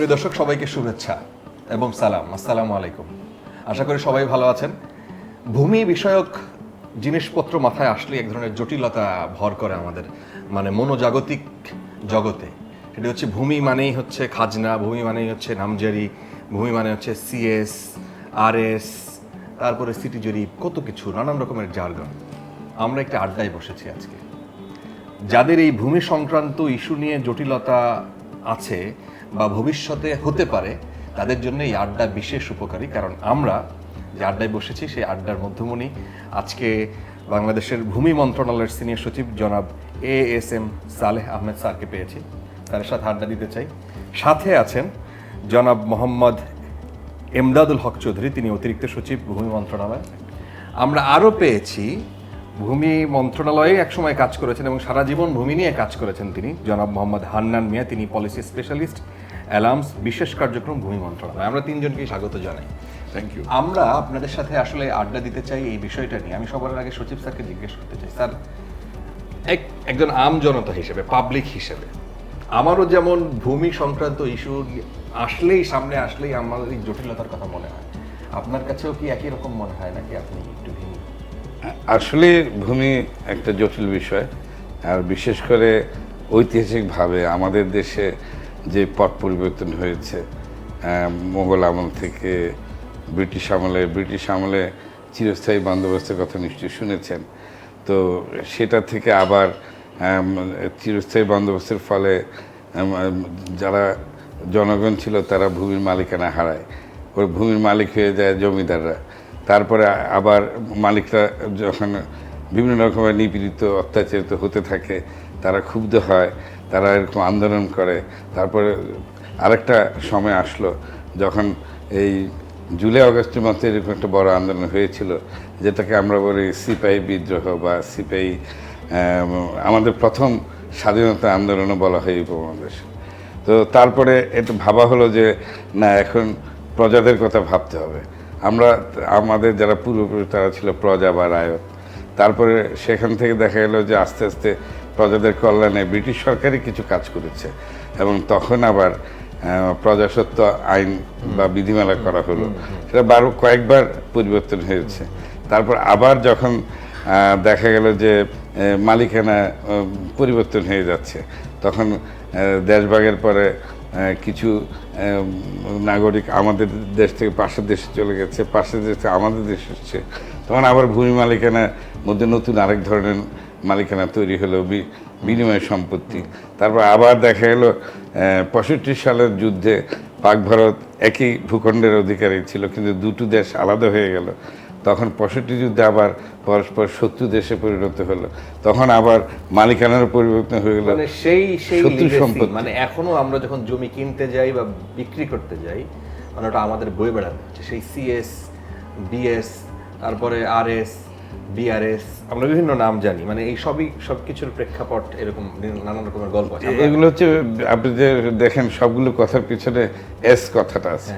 প্রিয় দর্শক, সবাইকে শুভেচ্ছা এবং সালাম। আসসালামু আলাইকুম। আশা করি সবাই ভালো আছেন। ভূমি বিষয়ক জিনিসপত্র মাথায় আসলে এক ধরনের জটিলতা ভর করে আমাদের মনোজাগতিক জগতে। সেটি হচ্ছে ভূমি মানেই হচ্ছে খাজনা, ভূমি মানেই হচ্ছে নামজারি, ভূমি মানে হচ্ছে সিএস, আরএস, তারপরে সিটি জরিপ, কত কিছু নানান রকমের জার্গন। আমরা একটা আড্ডায় বসেছি আজকে। যাদের এই ভূমি সংক্রান্ত ইস্যু নিয়ে জটিলতা আছে বা ভবিষ্যতে হতে পারে, তাদের জন্য এই আড্ডা বিশেষ উপকারী। কারণ আমরা যে আড্ডায় বসেছি সেই আড্ডার মধ্যমণি আজকে বাংলাদেশের ভূমি মন্ত্রণালয়ের সিনিয়র সচিব জনাব ASM সালেহ আহমেদ স্যারকে পেয়েছি। তার সাথে আড্ডা দিতে চাই। সাথে আছেন জনাব মোহাম্মদ এমদাদুল হক চৌধুরী, তিনি অতিরিক্ত সচিব ভূমি মন্ত্রণালয়। আমরা আরও পেয়েছি ভূমি মন্ত্রণালয়ে একসময় কাজ করেছেন এবং সারা জীবন ভূমি নিয়ে কাজ করেছেন তিনি, জনাব মোহাম্মদ হান্নান মিয়া, তিনি পলিসি স্পেশালিস্ট, অ্যালার্মস বিশেষ কার্যক্রম ভূমি মন্ত্রণালয়। আমরা তিনজনকেই স্বাগত জানাই। Thank you. আমরা আপনাদের সাথে আসলে আড্ডা দিতে চাই এই বিষয়টা নিয়ে। আমি সবার আগে সচিব স্যারকে জিজ্ঞেস করতে চাই, স্যার একজন আম জনতা হিসেবে, পাবলিক হিসেবে, আমারও যেমন ভূমি সংক্রান্ত ইস্যু সামনে আসলেই আমার এই জটিলতার কথা মনে হয়, আপনার কাছেও কি একই রকম মনে হয় নাকি আপনি একটু ভিন্ন? আসলে ভূমি একটা জটিল বিষয়, আর বিশেষ করে ঐতিহাসিকভাবে আমাদের দেশে যে পট পরিবর্তন হয়েছে মোগল আমল থেকে ব্রিটিশ আমলে চিরস্থায়ী বন্দোবস্তের কথা নিশ্চয়ই শুনেছেন। তো সেটা থেকে আবার চিরস্থায়ী বন্দোবস্তের ফলে যারা জনগণ ছিল তারা ভূমির মালিকানা হারায়, ওই ভূমির মালিক হয়ে যায় জমিদাররা। তারপরে আবার মালিকরা যখন বিভিন্ন রকমের নিপীড়িত অত্যাচারিত হতে থাকে, তারা ক্ষুব্ধ হয়, তারা এরকম আন্দোলন করে। তারপরে আরেকটা সময় আসলো যখন এই জুলাই আগস্টের মধ্যে এরকম একটা বড় আন্দোলন হয়েছিল, যেটাকে আমরা বলি সিপাহী বিদ্রোহ বা সিপাহী, আমাদের প্রথম স্বাধীনতা আন্দোলনও বলা হয় এই উপমহাদেশে। তো তারপরে এটা ভাবা হলো যে না, এখন প্রজাদের কথা ভাবতে হবে। আমাদের যারা পূর্বপুরুষ তারা ছিল প্রজা বা রায়ত। তারপরে সেখান থেকে দেখা গেল যে আস্তে আস্তে প্রজাদের কল্যাণে ব্রিটিশ সরকারই কিছু কাজ করেছে, এবং তখন আবার প্রজাস্বত্ব আইন বা বিধিমালা করা হলো। সেটা কয়েকবার পরিবর্তন হয়েছে। তারপর আবার যখন দেখা গেল যে মালিকানা পরিবর্তন হয়ে যাচ্ছে, তখন দেশভাগের পরে কিছু নাগরিক আমাদের দেশ থেকে পাশের দেশে চলে গেছে, পাশের দেশ থেকে আমাদের দেশে এসছে। তখন আবার ভূমি মালিকানার মধ্যে নতুন আরেক ধরনের মালিকানা তৈরি হলো, বিনিময় সম্পত্তি। তারপর আবার দেখা গেল 65 সালের যুদ্ধে পাক ভারত একই ভূখণ্ডের অধিকারী ছিল, কিন্তু দুটো দেশ আলাদা হয়ে গেল। তখন 65 যুদ্ধে আবার পরস্পর শত্রু দেশে পরিণত হলো, তখন আবার মালিকানার পরিবর্তন হয়ে গেল। সেই শত্রু সম্পত্তি, এখনো আমরা যখন জমি কিনতে যাই বা বিক্রি করতে যাই, ওটা আমাদের বই বেড়ানো হচ্ছে সেই সিএস, বিএস, তারপরে আরএস, বিআরএস, আমরা বিভিন্ন নাম জানি। এই সবকিছুর প্রেক্ষাপট এরকম নানান রকমের গল্প আছে। এগুলো হচ্ছে আপনি যে দেখেন সবগুলো কথার পিছনে এস কথাটা আছে।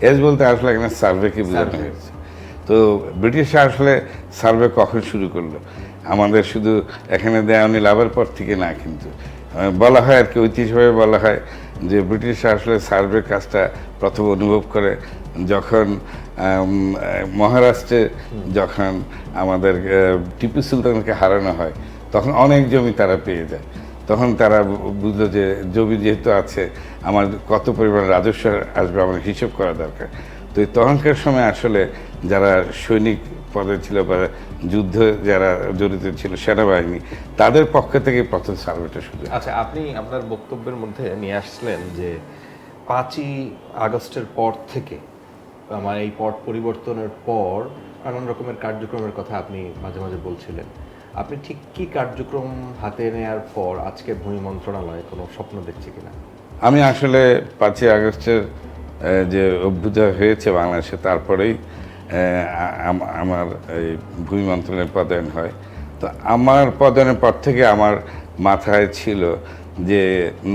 এস বলতে আসলে এখানে সার্ভেকে বোঝানো হয়েছে। তো ব্রিটিশরা আসলে সার্ভে কখন শুরু করলো, আমাদের শুধু এখানে দেওয়ানি লাভের পর থেকে না, কিন্তু বলা হয় আর কি, ঐতিহ্যভাবে বলা হয় যে ব্রিটিশরা আসলে সার্ভে কাজটা প্রথম অনুভব করে যখন মহারাষ্ট্রে যখন আমাদের টিপু সুলতানকে হারানো হয়, তখন অনেক জমি তারা পেয়ে যায়। তখন তারা বুঝলো যে জমি যেহেতু আছে, আমার কত পরিমাণ রাজস্ব আসবে, আমার হিসেব করা দরকার। তো তখনকার সময় আসলে যারা সৈনিক পদে ছিল বা যুদ্ধে যারা জড়িত ছিল, সেনাবাহিনী, তাদের পক্ষ থেকে প্রথম সার্ভেটা শুরু। আচ্ছা, আপনি আপনার বক্তব্যের মধ্যে নিয়ে আসলেন যে 5ই আগস্টের পর থেকে এই পট পরিবর্তনের পর নানান রকমের কার্যক্রমের কথা আপনি মাঝে মাঝে বলছিলেন। আপনি ঠিক কি কার্যক্রম হাতে নেওয়ার পর আজকে ভূমি মন্ত্রণালয় কোনো স্বপ্ন দেখছে কিনা? আমি আসলে 5ই আগস্টের যে অভ্যুদয় হয়েছে বাংলাদেশে, তারপরেই আমার এই ভূমি মন্ত্রণালয়ের পদায়ন হয়। তো আমার পদায়নের পর থেকে আমার মাথায় ছিল যে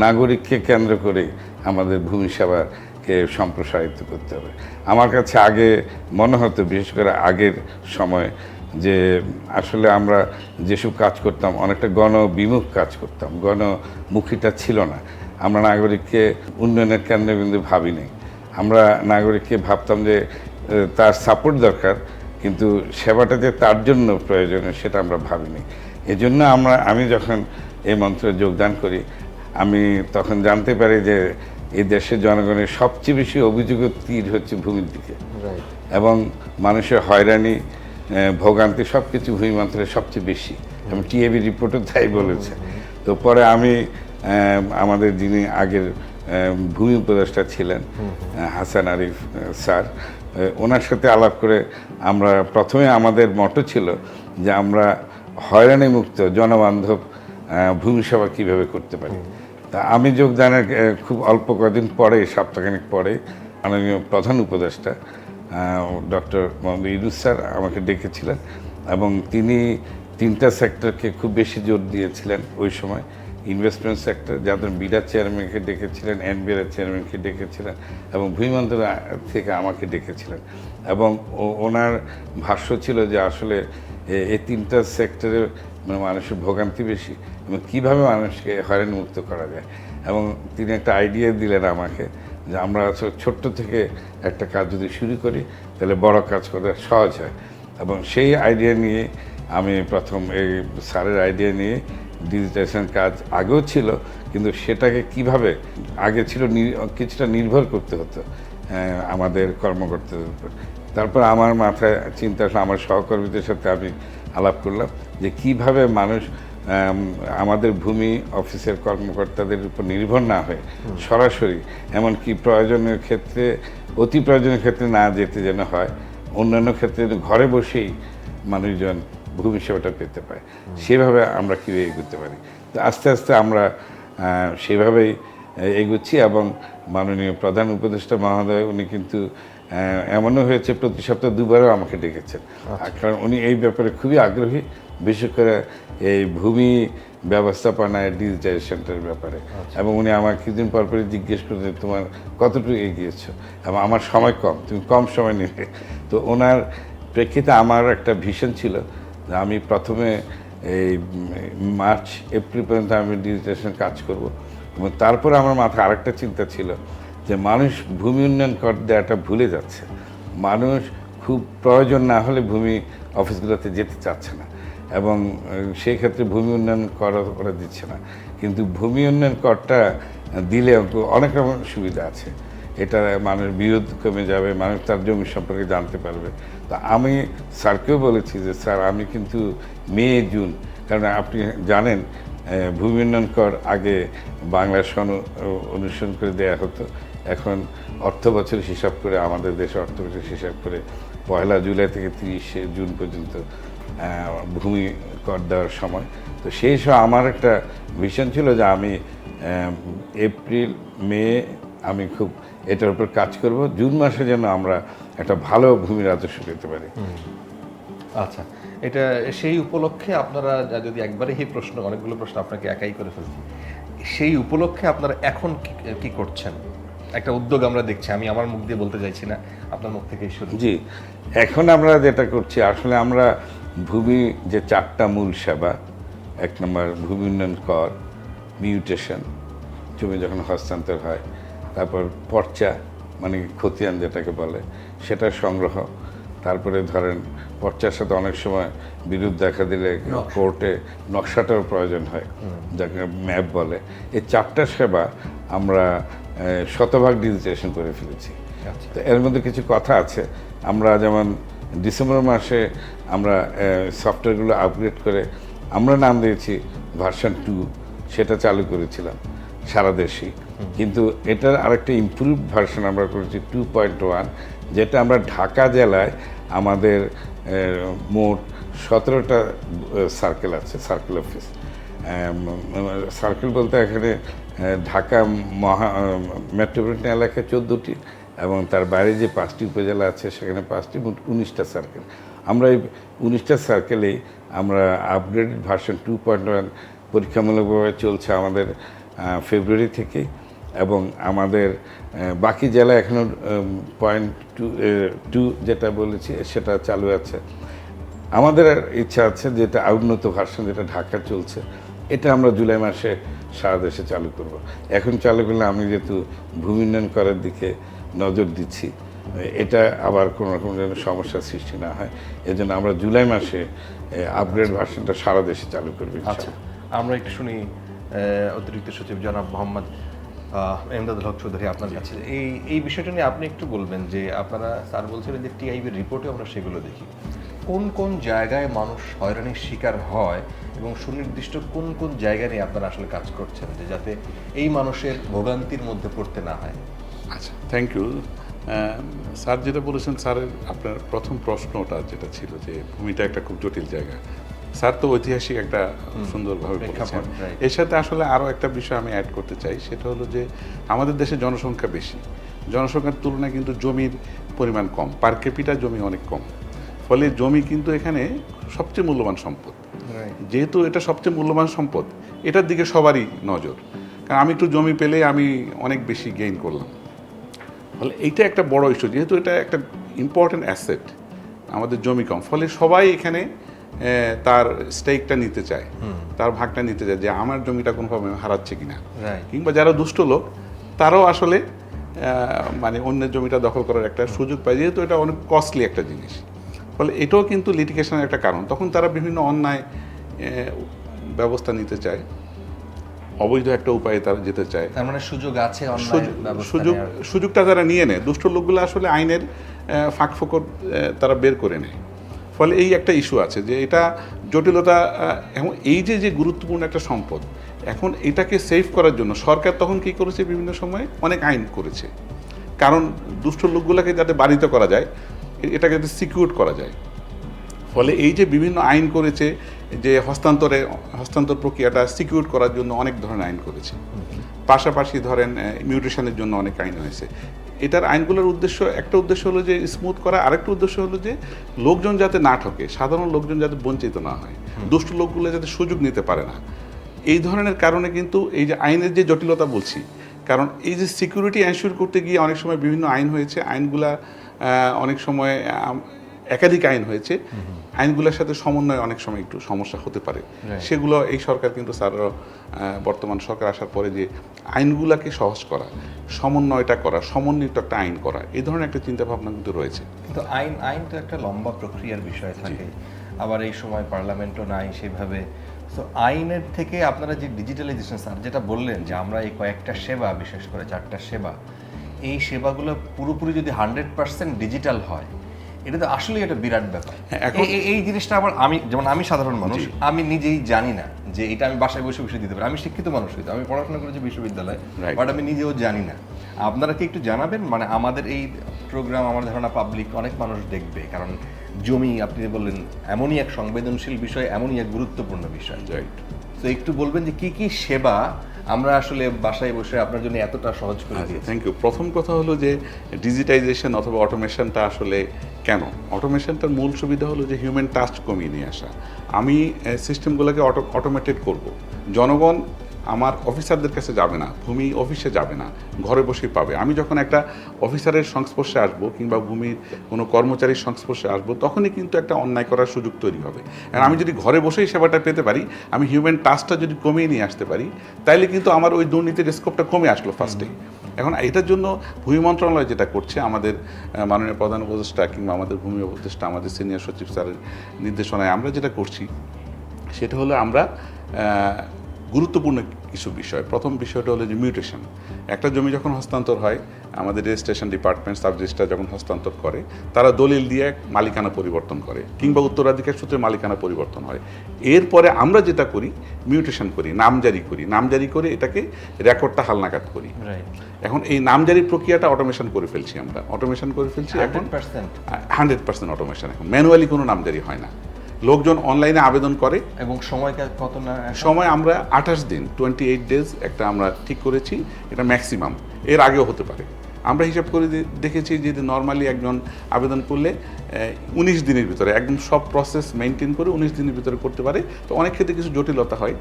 নাগরিককে কেন্দ্র করে আমাদের ভূমি সেবাকে সম্প্রসারিত করতে হবে। আমার কাছে আগে মনে হতো, বিশেষ করে আগের সময়, যে আসলে আমরা যেসব কাজ করতাম অনেকটা গণবিমুখ কাজ করতাম, গণমুখীটা ছিল না। আমরা নাগরিককে উন্নয়নের কেন্দ্রবিন্দু ভাবিনি। আমরা নাগরিককে ভাবতাম যে তার সাপোর্ট দরকার, কিন্তু সেবাটা যে তার জন্য প্রয়োজনীয় সেটা আমরা ভাবিনি। এজন্য আমি যখন এই মন্ত্রে যোগদান করি, আমি তখন জানতে পারি যে এই দেশের জনগণের সবচেয়ে বেশি অভিযোগের তীর হচ্ছে ভূমির দিকে, এবং মানুষের হয়রানি, ভোগান্তি সব কিছু ভূমি মন্ত্রের সবচেয়ে বেশি, এবং টিএবি রিপোর্টও তাই বলেছে। তো পরে আমি আমাদের যিনি আগের ভূমি উপদেষ্টা ছিলেন হাসান আরিফ স্যার, ওনার সাথে আলাপ করে আমরা প্রথমে আমাদের মটো ছিল যে আমরা হয়রানি মুক্ত জনবান্ধব ভূমি সেবা কীভাবে করতে পারি। তা আমি যোগদানের খুব অল্প কদিন পরে, সপ্তাহখানেক পরে, মাননীয় প্রধান উপদেষ্টা ডক্টর মোহাম্মদ ইউনূস স্যার আমাকে ডেকেছিলেন, এবং তিনি 3টা সেক্টরকে খুব বেশি জোর দিয়েছিলেন ওই সময়। ইনভেস্টমেন্ট সেক্টর, যাদের বিডা চেয়ারম্যানকে ডেকেছিলেন, এনবিআর চেয়ারম্যানকে ডেকেছিলেন, এবং ভূমি মন্ত্রণালয় থেকে আমাকে ডেকেছিলেন। এবং ওনার ভাষ্য ছিল যে আসলে এই 3টা সেক্টরে মানে মানুষের ভোগান্তি বেশি, এবং কীভাবে মানুষকে হয়রানি মুক্ত করা যায়। এবং তিনি একটা আইডিয়া দিলেন আমাকে যে আমরা আসলে ছোট্ট থেকে একটা কাজ যদি শুরু করি তাহলে বড় কাজ করা সহজ হয়। এবং সেই আইডিয়া নিয়ে আমি প্রথম এই স্যারের আইডিয়া নিয়ে ডিজিটাইজেশন কাজ আগেও ছিল, কিন্তু সেটাকে কিভাবে আগে ছিল কিছুটা নির্ভর করতে হতো আমাদের কর্মকর্তাদের উপর। তারপর আমার মাথায় চিন্তা আসলে, আমার সহকর্মীদের সাথে আমি আলাপ করলাম যে কিভাবে মানুষ আমাদের ভূমি অফিসের কর্মকর্তাদের উপর নির্ভর না হয়ে সরাসরি, এমনকি প্রয়োজনীয় ক্ষেত্রে, অতি প্রয়োজনীয় ক্ষেত্রে না যেতে যেন হয়, অন্যান্য ক্ষেত্রে ঘরে বসেই মানুষজন ভূমি সেবাটা পেতে পায়, সেভাবে আমরা কীভাবে এগোতে পারি। তো আস্তে আস্তে আমরা সেভাবেই এগোচ্ছি। এবং মাননীয় প্রধান উপদেষ্টা মহোদয় উনি কিন্তু এমনও হয়েছে প্রতি সপ্তাহে 2বারও আমাকে ডেকেছেন, কারণ উনি এই ব্যাপারে খুবই আগ্রহী, বিশেষ করে এই ভূমি ব্যবস্থাপনায় ডিজিটাইজেশনটার ব্যাপারে। এবং উনি আমার কিছুদিন পরপরই জিজ্ঞেস করতেন তোমার কতটুকু এগিয়েছো, এবং আমার সময় কম, তুমি কম সময় নেবে। তো ওনার প্রেক্ষিতে আমার একটা ভিশন ছিল যে আমি প্রথমে এই মার্চ এপ্রিল পর্যন্ত আমি ডিজিটাইজেশন কাজ করব, এবং তারপরে আমার মাথায় আরেকটা চিন্তা ছিল যে মানুষ ভূমি উন্নয়ন কর দেওয়াটা ভুলে যাচ্ছে। মানুষ খুব প্রয়োজন না হলে ভূমি অফিসগুলোতে যেতে চাচ্ছে না, এবং সেই ক্ষেত্রে ভূমি উন্নয়ন করা দিচ্ছে না। কিন্তু ভূমি উন্নয়ন করটা দিলে অনেক রকম সুবিধা আছে, এটা মানুষের বিরোধ কমে যাবে, মানুষ তার জমি সম্পর্কে জানতে পারবে। তো আমি স্যারকেও বলেছি যে স্যার আমি কিন্তু মে জুন, কারণ আপনি জানেন ভূমি উন্নয়ন কর আগে বাংলা সন অনুসরণ করে দেয়া হতো, এখন অর্থ বছর হিসাব করে, আমাদের দেশে অর্থ বছর হিসাব করে 1 জুলাই থেকে 30 জুন পর্যন্ত ভূমি কর দেওয়ার সময়। তো সেই সময় আমার একটা ভিশন ছিল যে আমি এপ্রিল মে আমি খুব এটার উপর কাজ করব, জুন মাসে যেন আমরা একটা ভালো ভূমি রাজস্ব পেতে পারি। আচ্ছা, এটা সেই উপলক্ষে আপনারা যদি একবারে এই প্রশ্ন, অনেকগুলো প্রশ্ন আপনাকে একাই করে ফেলছি, সেই উপলক্ষে আপনারা এখন কি করছেন? একটা উদ্যোগ আমরা দেখছি, আমি আমার মুখ দিয়ে বলতে চাইছি না, আপনার মুখ থেকেই শুরু। জি, এখন আমরা যেটা করছি আসলে আমরা ভূমি যে 4টা মূল সেবা, 1 নম্বর ভূমি উন্নয়ন কর, মিউটেশন, জমি যখন হস্তান্তর হয়, তারপর পর্চা মানে খতিয়ান যেটাকে বলে সেটা সংগ্রহ, তারপরে ধরেন পর্চার সাথে অনেক সময় বিরোধ দেখা দিলে কোর্টে নকশাটার প্রয়োজন হয়, যাকে ম্যাপ বলে। এই 4টা সেবা আমরা শতভাগ ডিজিটাইজেশন করে ফেলেছি। তো এর মধ্যে কিছু কথা আছে, আমরা যেমন ডিসেম্বর মাসে আমরা সফটওয়্যারগুলো আপগ্রেড করে আমরা নাম দিয়েছি ভার্সন 2, সেটা চালু করেছিলাম সারা দেশেই। কিন্তু এটার আরেকটা ইমপ্রুভ ভার্সন আমরা করেছি 2.1, যেটা আমরা ঢাকা জেলায় আমাদের মোট 17টা সার্কেল আছে, সার্কেল অফিস। সার্কেল বলতে এখানে ঢাকা মেট্রোপলিটন এলাকায় 14টি, এবং তার বাইরে যে 5টি উপজেলা আছে সেখানে 5টি, মোট 19টা সার্কেল। আমরা এই 19টা সার্কেলেই আমরা আপগ্রেডেড ভার্সন 2.1 পরীক্ষামূলকভাবে চলছে আমাদের ফেব্রুয়ারি থেকেই, এবং আমাদের বাকি জেলা এখনও 0.2 যেটা বলেছি সেটা চালু আছে। আমাদের ইচ্ছা আছে যেটা উন্নত ভার্সন যেটা ঢাকা চলছে, এটা আমরা জুলাই মাসে সারা দেশে চালু করব। এখন চালু করলে আমি যেহেতু ভূমি উন্নয়ন করার দিকে নজর দিচ্ছি, এটা আবার কোনো রকম যেন সমস্যার সৃষ্টি না হয়, এজন্য আমরা জুলাই মাসে আপগ্রেড ভার্সনটা সারা দেশে চালু করবো। আচ্ছা, আমরা একটু শুনি অতিরিক্ত সচিব জনাব মোহাম্মদ এমদাদুল হক চৌধুরী আপনার কাছে এই বিষয়টা নিয়ে আপনি একটু বলবেন যে আপনারা স্যার বলছিলেন যে টিআইবির রিপোর্টে আমরা সেগুলো দেখি, কোন কোন জায়গায় মানুষ হয়রানির শিকার হয় এবং সুনির্দিষ্ট কোন কোন জায়গা নিয়ে আপনারা আসলে কাজ করছেন যে যাতে এই মানুষের ভোগান্তির মধ্যে পড়তে না হয়। আচ্ছা, থ্যাংক ইউ। স্যার যেটা বলেছেন, স্যারের আপনার প্রথম প্রশ্নটা যেটা ছিল যে ভূমিটা একটা খুব জটিল জায়গা, স্যার তো ঐতিহাসিক একটা সুন্দরভাবে বলেছেন। এর সাথে আসলে আরও একটা বিষয় আমি অ্যাড করতে চাই, সেটা হলো যে আমাদের দেশে জনসংখ্যা বেশি, জনসংখ্যার তুলনায় কিন্তু জমির পরিমাণ কম, পার ক্যাপিটা জমি অনেক কম, ফলে জমি কিন্তু এখানে সবচেয়ে মূল্যবান সম্পদ। যেহেতু এটা সবচেয়ে মূল্যবান সম্পদ, এটার দিকে সবারই নজর, কারণ আমি একটু জমি পেলে আমি অনেক বেশি গেইন করলাম। ফলে এইটা একটা বড় ইস্যু, যেহেতু এটা একটা ইম্পর্টেন্ট অ্যাসেট, আমাদের জমি কম, ফলে সবাই এখানে তার স্টেকটা নিতে চায়, তার ভাগটা নিতে চায়, যে আমার জমিটা কোনোভাবে হারাচ্ছে কিনা। কিংবা যারা দুষ্ট লোক তারাও আসলে মানে অন্যের জমিটা দখল করার একটা সুযোগ পায়, যেহেতু এটা অনেক কস্টলি একটা জিনিস। ফলে এটাও কিন্তু লিটিগেশনের একটা কারণ, তখন তারা বিভিন্ন অন্যায় ব্যবস্থা নিতে চায়, অবৈধ একটা উপায়ে তারা যেতে চায়। তার মানে সুযোগ আছে, সুযোগটা তারা নিয়ে নেয়, দুষ্ট লোকগুলো আসলে আইনের ফাঁকফোকর তারা বের করে নেয়। ফলে এই একটা ইস্যু আছে যে এটা জটিলতা, এবং এই যে গুরুত্বপূর্ণ একটা সম্পদ, এখন এটাকে সেভ করার জন্য সরকার তখন কী করেছে, বিভিন্ন সময়ে অনেক আইন করেছে, কারণ দুষ্ট লোকগুলোকে যাতে বাড়িতে করা যায়, এটাকে যাতে সিকিউর করা যায়। ফলে এই যে বিভিন্ন আইন করেছে, যে হস্তান্তর প্রক্রিয়াটা সিকিউর করার জন্য অনেক ধরনের আইন করেছে, পাশাপাশি ধরেন মিউটেশনের জন্য অনেক আইন হয়েছে। এটার আইনগুলোর একটা উদ্দেশ্য হলো যে স্মুথ করা, আরেকটা উদ্দেশ্য হলো যে লোকজন যাতে না ঠকে, সাধারণ লোকজন যাতে বঞ্চিত না হয়, দুষ্ট লোকগুলো যাতে সুযোগ নিতে পারে না। এই ধরনের কারণে কিন্তু এই যে আইনের যে জটিলতা বলছি, কারণ এই যে সিকিউরিটি এনশিওর করতে গিয়ে অনেক সময় বিভিন্ন আইন হয়েছে, আইনগুলা অনেক সময় একাধিক আইন হয়েছে, আইনগুলোর সাথে সমন্বয় অনেক সময় একটু সমস্যা হতে পারে। সেগুলো এই সরকার কিন্তু স্যারও বর্তমান সরকার আসার পরে যে আইনগুলোকে সহজ করা, সমন্বয়টা করা, সমন্বিত একটা আইন করা, এই ধরনের একটা চিন্তাভাবনা কিন্তু রয়েছে। কিন্তু আইন তো একটা লম্বা প্রক্রিয়ার বিষয় থাকে, আবার এই সময় পার্লামেন্টও নাই সেভাবে। তো আইনের থেকে আপনারা যে ডিজিটালাইজেশন, স্যার যেটা বললেন যে আমরা এই কয়েকটা সেবা, বিশেষ করে 4টা সেবা, এই সেবাগুলো পুরোপুরি যদি 100% ডিজিটাল হয়, এটা তো আসলেই একটা বিরাট ব্যাপার। এই জিনিসটা আবার আমি সাধারণ মানুষ, আমি নিজেই জানি না যে এটা আমি বাসায় বসে বসে দিতে পারি। আমি শিক্ষিত মানুষ হইতো, আমি পড়াশোনা করেছি বিশ্ববিদ্যালয়ে, বাট আমি নিজেও জানি না। আপনারা কি একটু জানাবেন, মানে আমাদের এই প্রোগ্রাম আমার ধারণা পাবলিক অনেক মানুষ দেখবে, কারণ জমি আপনি বললেন এমনই এক সংবেদনশীল বিষয়, এমনই এক গুরুত্বপূর্ণ বিষয়। তো একটু বলবেন যে কি সেবা আমরা আসলে বাসায় বসে আপনার জন্য এতটা সহজ করে দিয়েছি। Thank you. প্রথম কথা হলো যে ডিজিটাইজেশন অথবা অটোমেশনটা আসলে কেন? অটোমেশনটার মূল সুবিধা হলো যে হিউম্যান টাচ কমিয়ে নিয়ে আসা। আমি সিস্টেমগুলোকে অটোমেটেড করব, জনগণ আমার অফিসারদের কাছে যাবে না, ভূমি অফিসে যাবে না, ঘরে বসেই পাবে। আমি যখন একটা অফিসারের সংস্পর্শে আসবো কিংবা ভূমির কোনো কর্মচারীর সংস্পর্শে আসবো, তখনই কিন্তু একটা অন্যায় করার সুযোগ তৈরি হবে। আর আমি যদি ঘরে বসেই সেবাটা পেতে পারি, আমি হিউম্যান টাচটা যদি কমিয়ে নিয়ে আসতে পারি, তাইলে কিন্তু আমার ওই দুর্নীতির স্কোপটা কমে আসলো ফার্স্টেই। এখন এটার জন্য ভূমি মন্ত্রণালয় যেটা করছে, আমাদের মাননীয় প্রধান উপদেষ্টা কিংবা আমাদের ভূমি উপদেষ্টা, আমাদের সিনিয়র সচিব স্যারের নির্দেশনায় আমরা যেটা করছি, সেটা হলো আমরা গুরুত্বপূর্ণ কিছু বিষয়। প্রথম বিষয়টা হলো যে মিউটেশন। একটা জমি যখন হস্তান্তর হয়, আমাদের রেজিস্ট্রেশন ডিপার্টমেন্ট, সাব রেজিস্ট্রার যখন হস্তান্তর করে, তারা দলিল দিয়ে মালিকানা পরিবর্তন করে কিংবা উত্তরাধিকার সূত্রে মালিকানা পরিবর্তন হয়। এরপরে আমরা যেটা করি, মিউটেশন করি, নামজারি করে এটাকে রেকর্ডটা হালনাগাদ করি। এখন এই নামজারির প্রক্রিয়াটা অটোমেশন করে ফেলছি আমরা, এখন 100% অটোমেশন। এখন ম্যানুয়ালি কোনো নামজারি হয় না, লোকজন অনলাইনে আবেদন করে। এবং সময় কত না? সময় আমরা 28 দিন, 28 ডেজ একটা আমরা ঠিক করেছি, এটা ম্যাক্সিমাম, এর আগেও হতে পারে। আমরা হিসাব করে দেখেছি যে নর্মালি একজন আবেদন করলে 19 দিনের ভিতরে একদম সব প্রসেস মেনটেন করে 19 দিনের ভিতরে করতে পারে। তো অনেক ক্ষেত্রে কিছু জটিলতা হয়,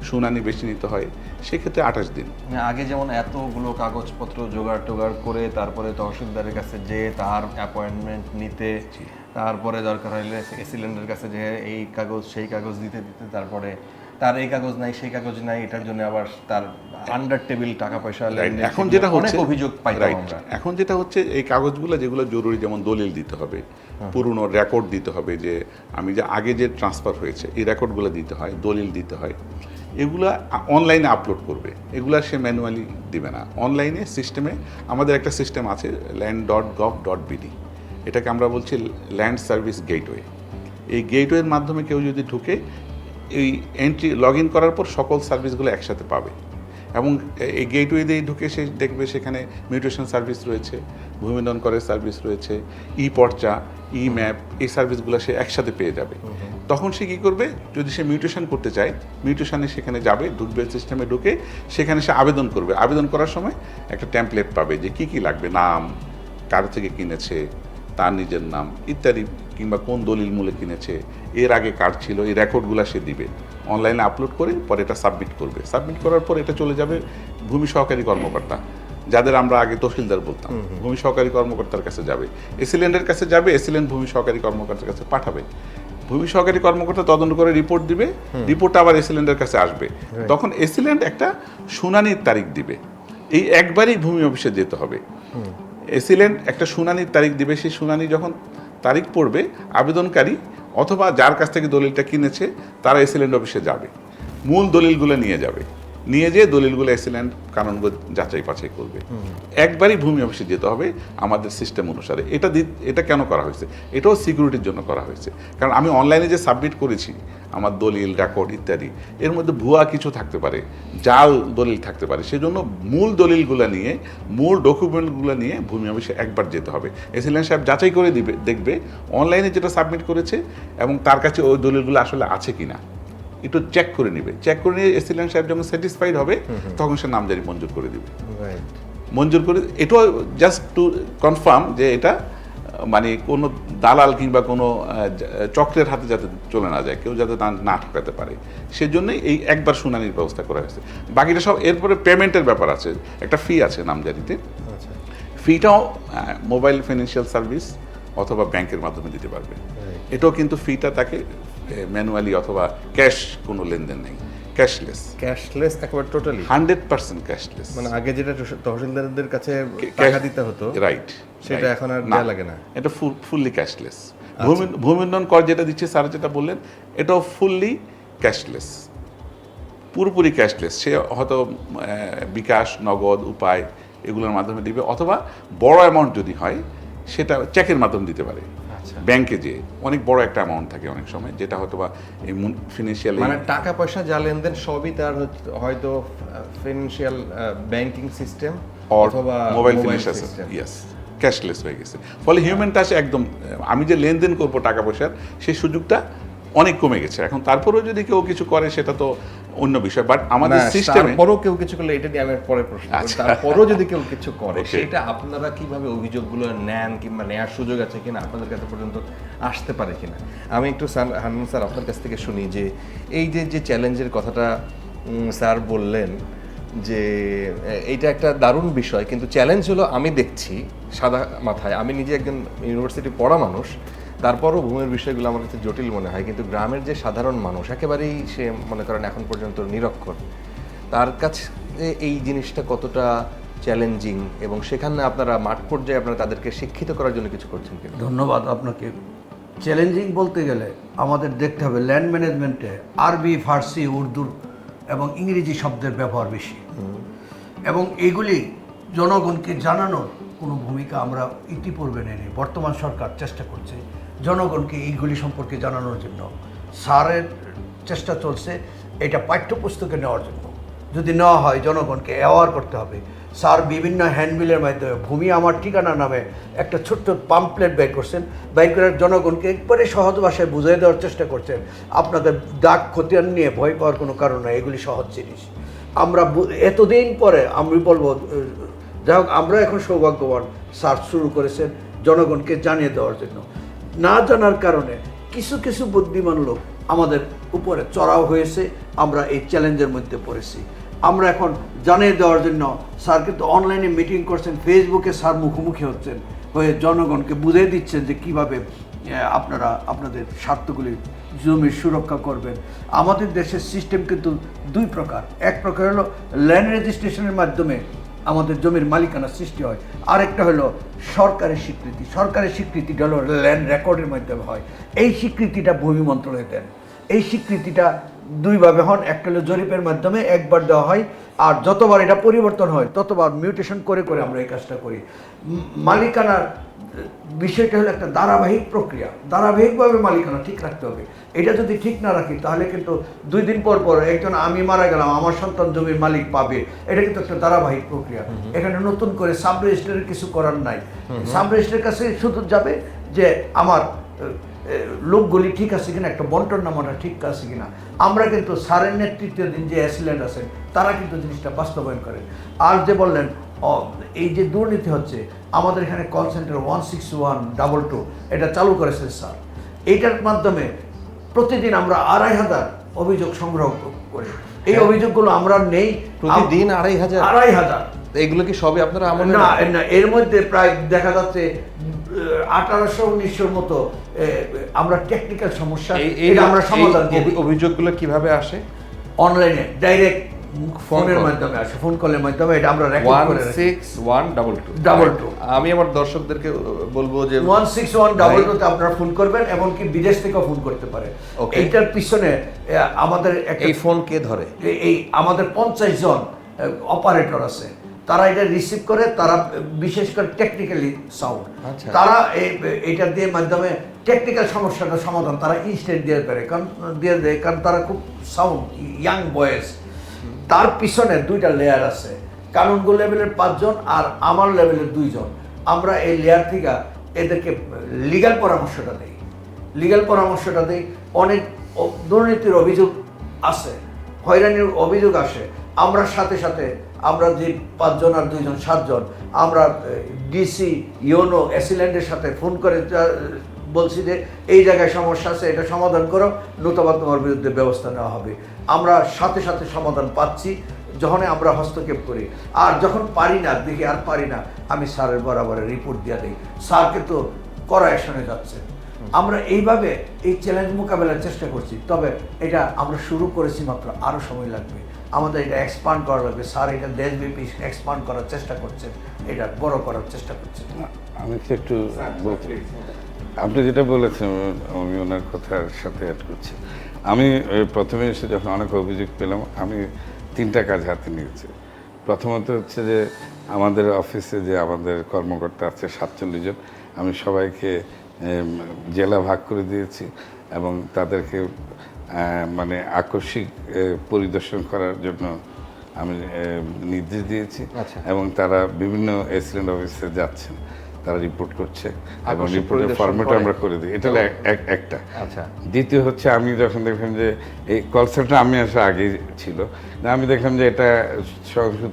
শুনানি বেশি নিতে হয়, সেক্ষেত্রে 28 দিন। আগে যেমন এতগুলো কাগজপত্র জোগাড় করে তারপরে তহসিলদারের কাছে যে তার অ্যাপয়েন্টমেন্ট নিতে, তারপরে দরকার হলে এসিল্যান্ডের কাছে যে এই কাগজ সেই কাগজ দিতে তারপরে তার এই কাগজ নাই সেই কাগজ নাই, এটার জন্য আবার তার আন্ডার টেবিল টাকা পয়সা Right. লেনদেন, এখন সেগুলো যেটা অনেক হচ্ছে অভিযোগ পাইতাম Right. আমরা। এখন যেটা হচ্ছে এই কাগজগুলো যেগুলো জরুরি, যেমন দলিল দিতে হবে, পুরনো রেকর্ড দিতে হবে, যে আমি যে আগে যে ট্রান্সফার হয়েছে এই রেকর্ডগুলো দিতে হয়, দলিল দিতে হয়, এগুলা অনলাইনে আপলোড করবে, এগুলা সে ম্যানুয়ালি দিবে না। অনলাইনে সিস্টেমে আমাদের একটা সিস্টেম আছে land.gov.bd, এটাকে আমরা বলছি ল্যান্ড সার্ভিস গেটওয়ে। এই গেটওয়ের মাধ্যমে কেউ যদি ঢুকে এই এন্ট্রি লগ ইন করার পর সকল সার্ভিসগুলো একসাথে পাবে, এবং এই গেটওয়ে দিয়ে ঢুকে সে দেখবে সেখানে মিউটেশন সার্ভিস রয়েছে, ভূমিদন করের সার্ভিস রয়েছে, ই পর্চা, ই ম্যাপ, এই সার্ভিসগুলো সে একসাথে পেয়ে যাবে। তখন সে কী করবে, যদি সে মিউটেশন করতে চায়, মিউটেশনে সেখানে যাবে, ঢুকবে সিস্টেমে, ঢুকে সেখানে সে আবেদন করবে। আবেদন করার সময় একটা টেমপ্লেট পাবে যে কী কী লাগবে, নাম, কার থেকে কিনেছে, তার নিজের নাম ইত্যাদি, কিংবা কোন দলিল মূলে কিনেছে, এর আগে কার্ড ছিল, এই রেকর্ডগুলো সে দিবে, অনলাইনে আপলোড করে পরে এটা সাবমিট করবে। সাবমিট করার পর এটা চলে যাবে ভূমি সহকারী কর্মকর্তা, যাদের আমরা আগে তহসিলদার বলতাম, ভূমি সহকারী কর্মকর্তার কাছে যাবে, এসিল্যান্ডের কাছে যাবে, এসিল্যান্ড ভূমি সহকারী কর্মকর্তার কাছে পাঠাবে, ভূমি সহকারী কর্মকর্তা তদন্ত করে রিপোর্ট দিবে, রিপোর্ট আবার এসিল্যান্ডের কাছে আসবে, তখন এসিল্যান্ড একটা শুনানির তারিখ দিবে। এই একবারই ভূমি অফিসে যেতে হবে, এসিল্যান্ড একটা শুনানির তারিখ দিবে, সেই শুনানি যখন তারিখ পড়বে, আবেদনকারী অথবা যার কাছ থেকে দলিলটা কিনেছে তারা এসিল্যান্ড অফিসে যাবে, মূল দলিলগুলো নিয়ে যাবে, নিয়ে যেয়ে দলিলগুলো এসিল্যান্ড কানুনগো যাচাই বাছাই করবে। একবারই ভূমি অফিসে যেতে হবে আমাদের সিস্টেম অনুসারে। এটা কেন করা হয়েছে? এটাও সিকিউরিটির জন্য করা হয়েছে, কারণ আমি অনলাইনে যে সাবমিট করেছি আমার দলিল, রেকর্ড ইত্যাদি, এর মধ্যে ভুয়া কিছু থাকতে পারে, জাল দলিল থাকতে পারে, সেজন্য মূল দলিলগুলো নিয়ে, মূল ডকুমেন্টগুলো নিয়ে ভূমি অফিসে একবার যেতে হবে। এসিল্যান্ড সাহেব যাচাই করে দিবে, দেখবে অনলাইনে যেটা সাবমিট করেছে এবং তার কাছে ওই দলিলগুলো আসলে আছে কিনা, একটু চেক করে নিবে। চেক করে নিয়ে এসিল্যান্ড সাহেব যখন স্যাটিসফাইড হবে তখন সে নামজারি মঞ্জুর করে দিবে। মঞ্জুর করে এটাও জাস্ট টু কনফার্ম যে এটা মানে কোনো দালাল কিংবা কোনো চক্রের হাতে যাতে চলে না যায়, কেউ যাতে না ঠকাতে পারে, সেজন্যই এই একবার শুনানির ব্যবস্থা করা হয়েছে। বাকিটা সব এরপরে পেমেন্টের ব্যাপার আছে, একটা ফি আছে নামজারিতে। ফিটাও মোবাইল ফাইন্যান্সিয়াল সার্ভিস অথবা ব্যাংকের মাধ্যমে দিতে পারবে। এটাও কিন্তু ফিটা তাকে ম্যানুয়ালি অথবা ক্যাশ কোনো লেনদেন নেই, ক্যাশলেস একেবারে টোটালি 100% ক্যাশলেস। মানে আগে যেটা তহসিলদারদের কাছে টাকা দিতে হতো, রাইট, সেটা এখন আর দেয়া লাগে না, এটা ফুললি ক্যাশলেস। ভূমিদন কর যেটা দিচ্ছে স্যার যেটা বললেন, এটাও ফুললি ক্যাশলেস, পুরোপুরি ক্যাশলেস। সে হয়তো বিকাশ, নগদ, উপায় এগুলোর মাধ্যমে দিবে, অথবা বড় অ্যামাউন্ট যদি হয় সেটা চেকের মাধ্যমে দিতে পারে। ব্যাংকে যে অনেক বড় একটা অ্যামাউন্ট থাকে অনেক সময়, যেটা হয়তো বা এই ফিনান্সিয়াল, মানে টাকা পয়সা যা লেনদেন সবই তার হয়তো ফিনান্সিয়াল ব্যাংকিং সিস্টেম অথবা mobile financial system, yes, cashless হয়ে গেছে। ফলে হিউম্যান টাচ একদম, আমি যে লেনদেন করবো টাকা পয়সার সেই সুযোগটা অনেক কমে গেছে। এখন তারপরেও যদি কেউ কিছু করে সেটা তো অন্য বিষয়, বাট আমাদের সিস্টেমে তারপরেও কেউ কিছু করলে, এটা নিয়ে আমি পরে প্রশ্ন করি, তারপরেও যদি কেউ কিছু করে সেটা আপনারা কিভাবে অভিযোগগুলো নেন, কিংবা নেওয়ার সুযোগ আছে কিনা, আপনাদের কাছে পর্যন্ত আসতে পারে কিনা? আমি একটু হান্নান স্যার আপনার কাছ থেকে শুনি যে এই যে চ্যালেঞ্জের কথাটা স্যার বললেন, যে এইটা একটা দারুণ বিষয়, কিন্তু চ্যালেঞ্জ হলো আমি দেখছি সাদা মাথায়, আমি নিজে একজন ইউনিভার্সিটি পড়া মানুষ, তারপরও ভূমির বিষয়গুলো আমার কাছে জটিল মনে হয়, কিন্তু গ্রামের যে সাধারণ মানুষ একেবারেই সে মনে করেন এখন পর্যন্ত নিরক্ষর, তার কাছে এই জিনিসটা কতটা চ্যালেঞ্জিং, এবং সেখানে আপনারা মাঠ পর্যায়ে আপনারা তাদেরকে শিক্ষিত করার জন্য কিছু করছেন কিনা? ধন্যবাদ আপনাকে। চ্যালেঞ্জিং বলতে গেলে আমাদের দেখতে হবে ল্যান্ড ম্যানেজমেন্টে আরবি, ফার্সি, উর্দু এবং ইংরেজি শব্দের ব্যবহার বেশি, এবং এগুলি জনগণকে জানানোর কোনো ভূমিকা আমরা ইতিপূর্বে নেই। বর্তমান সরকার চেষ্টা করছে জনগণকে এইগুলি সম্পর্কে জানানোর জন্য। স্যারের চেষ্টা চলছে এটা পাঠ্যপুস্তকে নেওয়ার জন্য। যদি নেওয়া হয় জনগণকে অ্যাওয়ার করতে হবে। স্যার বিভিন্ন হ্যান্ডবিলের মাধ্যমে ভূমি আমার ঠিকানা নামে একটা ছোট্ট পাম্পলেট বের করছেন, বের করে জনগণকে একবারে সহজ ভাষায় বুঝিয়ে দেওয়ার চেষ্টা করছেন। আপনাদের দাগ খতিয়ান নিয়ে ভয় পাওয়ার কোনো কারণ নাই, এগুলি সহজ জিনিস। আমরা এতদিন পরে আমি বলবো, যাই হোক, আমরা এখন সৌভাগ্যবান, স্যার শুরু করেছেন জনগণকে জানিয়ে দেওয়ার জন্য। না জানার কারণে কিছু কিছু বুদ্ধিমান লোক আমাদের উপরে চড়াও হয়েছে, আমরা এই চ্যালেঞ্জের মধ্যে পড়েছি। আমরা এখন জানিয়ে দেওয়ার জন্য স্যার কিন্তু অনলাইনে মিটিং করছেন, ফেসবুকে স্যার মুখোমুখি হচ্ছেন, হয়ে জনগণকে বুঝিয়ে দিচ্ছেন যে কীভাবে আপনারা আপনাদের স্বার্থগুলি জমির সুরক্ষা করবেন। আমাদের দেশের সিস্টেম কিন্তু দুই প্রকার, এক প্রকার হলো ল্যান্ড রেজিস্ট্রেশনের মাধ্যমে আমাদের জমির মালিকানা সৃষ্টি হয়, আরেকটা হলো সরকারের স্বীকৃতি। সরকারের স্বীকৃতিটা হলো ল্যান্ড রেকর্ডের মাধ্যমে হয়। এই স্বীকৃতিটা ভূমি মন্ত্রণালয় দেন। এই স্বীকৃতিটা দুইভাবে হন, একটা হলো জরিপের মাধ্যমে একবার দেওয়া হয়, আর যতবার এটা পরিবর্তন হয় ততবার মিউটেশন করে করে আমরা এই কাজটা করি। মালিকানার বিষয়টা হলো একটা ধারাবাহিক প্রক্রিয়া, ধারাবাহিকভাবে মালিকানা ঠিক রাখতে হবে। এটা যদি ঠিক না রাখি তাহলে কিন্তু 2 দিন পর পর একজন আমি মারা গেলাম আমার সন্তান জমির মালিক পাবে, এটা কিন্তু একটা ধারাবাহিক প্রক্রিয়া। এখানে নতুন করে সাব রেজিস্ট্রারের কিছু করার নাই। সাব রেজিস্ট্রারের কাছে শুধু যাবে যে আমার লোকগুলি ঠিক আছে কিনা, একটা বন্টন নামাটা ঠিক আছে কিনা। আমরা কিন্তু স্যারের নেতৃত্বাধীন যে অ্যাসিলেন্ট আছেন তারা কিন্তু জিনিসটা বাস্তবায়ন করেন। আর যে বললেন এই যে দুর্নীতি হচ্ছে, আমাদের এখানে কল সেন্টার 16122 এটা চালু করেছে স্যার। এইটার মাধ্যমে প্রতিদিন আমরা 2500 অভিযোগ সংগ্রহ করি। এই অভিযোগগুলো আমরা নেই প্রতিদিন 2500? 2500। এগুলো কি সবই আপনারা আমলে না না, এর মধ্যে প্রায় দেখা যাচ্ছে 1800-1900 মতো আমরা টেকনিক্যাল সমস্যা এটা আমরা সমাধান দিই। অভিযোগগুলো কিভাবে আসে? অনলাইনে ডাইরেক্ট ফোনের মাধ্যমে আসে, ফোন কলের মাধ্যমে। এটা আমরা রেকর্ড করে রাখি। 16122। আমি আমার দর্শকদেরকে বলবো যে 16122 তে আপনারা ফোন করবেন, এমনকি বিদেশ থেকেও ফোন করতে পারে। এইটার পিছনে আমাদের এই ফোন কে ধরে? এই আমাদের 50 জন অপারেটর আছে, তারা এটা রিসিভ করে, তারা বিশেষ করে টেকনিক্যালি সাউন্ড, তারা এইটা দিয়ে মাধ্যমে টেকনিক্যাল সমস্যাটা সমাধান তারা ইনস্ট্যান্ট দিয়ে পারে, কারণ তারা খুব সাউন্ড ইয়াং বয়েস। তার পিছনে 2টা লেয়ার আছে, কানুনগো লেভেলের 5 জন আর আমার লেভেলের 2 জন। আমরা এই লেয়ার থেকে এদেরকে লিগ্যাল পরামর্শটা দিই। লিগ্যাল পরামর্শটা দিই। অনেক দুর্নীতির অভিযোগ আসে, হয়রানির অভিযোগ আসে, আমরা সাথে সাথে আমরা যে 5 জন আর 2 জন 7 জন আমরা ডিসি ইউনো অ্যাসিল্যান্ডের সাথে ফোন করে বলছি যে এই জায়গায় সমস্যা আছে, এটা সমাধান করো, নতুবা তোমার বিরুদ্ধে ব্যবস্থা নেওয়া হবে। আমরা সাথে সাথে সমাধান পাচ্ছি যখন আমরা হস্তক্ষেপ করি। আর যখন পারি না, দেখি আর পারি না, আমি স্যারের বরাবরের রিপোর্ট দিয়ে দিই। স্যার কিন্তু কড়া অ্যাকশনে যাচ্ছে। আমরা এইভাবে এই চ্যালেঞ্জ মোকাবেলার চেষ্টা করছি। তবে এটা আমরা শুরু করেছি মাত্র, আরও সময় লাগবে। আমাদের এটা এক্সপান্ড করা লাগবে। স্যার এটা দেশব্যাপী এক্সপান্ড করার চেষ্টা করছেন, এটা বড় করার চেষ্টা করছেন। আমি কি একটু বলতে, আপনি যেটা বলেছেন আমি ওনার কথার সাথে অ্যাড করছি। আমি প্রথমে এসে যখন অনেক অভিযোগ পেলাম, আমি 3টা কাজ হাতে নিয়েছি। প্রথমত হচ্ছে যে আমাদের অফিসে যে আমাদের কর্মকর্তা আছে 47 জন, আমি সবাইকে জেলা ভাগ করে দিয়েছি এবং তাদেরকে মানে আকস্মিক পরিদর্শন করার জন্য আমি নির্দেশ দিয়েছি। এবং তারা বিভিন্ন এসিলেন্ট অফিসে যাচ্ছেন, তারা রিপোর্ট করছে এবং রিপোর্টের ফরম্যাট আমরা করে দিই। এটা একটা। দ্বিতীয় হচ্ছে আমি যখন দেখলাম যে এই কল সেন্টার আমি আসার আগেই ছিল, আমি দেখলাম যে এটা